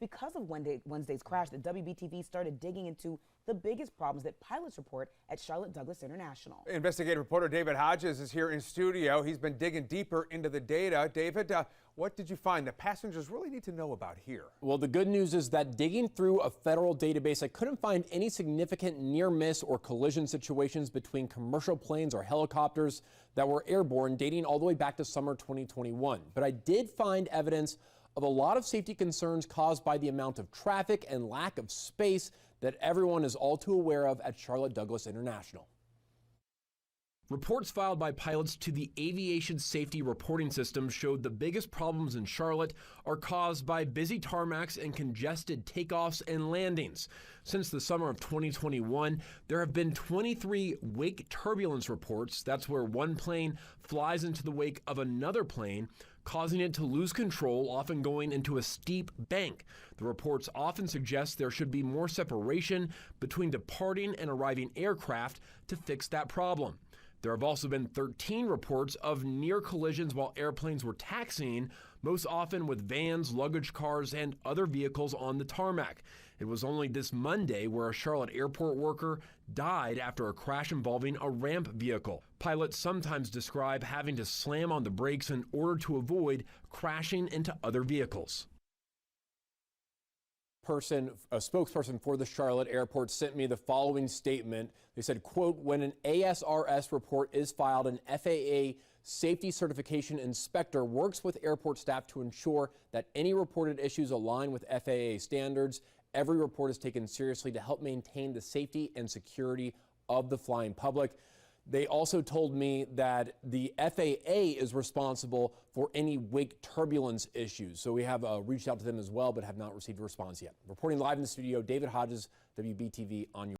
Because of Wednesday's crash, the WBTV started digging into the biggest problems that pilots report at Charlotte Douglas International. Investigative reporter David Hodges is here in studio. He's been digging deeper into the data. David, what did you find that passengers really need to know about here? Well, the good news is that digging through a federal database, I couldn't find any significant near miss or collision situations between commercial planes or helicopters that were airborne dating all the way back to summer 2021. But I did find evidence of a lot of safety concerns caused by the amount of traffic and lack of space that everyone is all too aware of at Charlotte Douglas International. Reports filed by pilots to the Aviation Safety Reporting System showed the biggest problems in Charlotte are caused by busy tarmacs and congested takeoffs and landings. Since the summer of 2021, there have been 23 wake turbulence reports. That's where one plane flies into the wake of another plane, causing it to lose control, often going into a steep bank. The reports often suggest there should be more separation between departing and arriving aircraft to fix that problem. There have also been 13 reports of near collisions while airplanes were taxiing, most often with vans, luggage cars, and other vehicles on the tarmac. It was only this Monday where a Charlotte airport worker died after a crash involving a ramp vehicle. Pilots sometimes describe having to slam on the brakes in order to avoid crashing into other vehicles. A spokesperson for the Charlotte airport sent me the following statement. They said, quote, when an ASRS report is filed, an FAA safety certification inspector works with airport staff to ensure that any reported issues align with FAA standards. Every report is taken seriously to help maintain the safety and security of the flying public. They also told me that the FAA is responsible for any wake turbulence issues. So we have reached out to them as well, but have not received a response yet. Reporting live in the studio, David Hodges, WBTV on your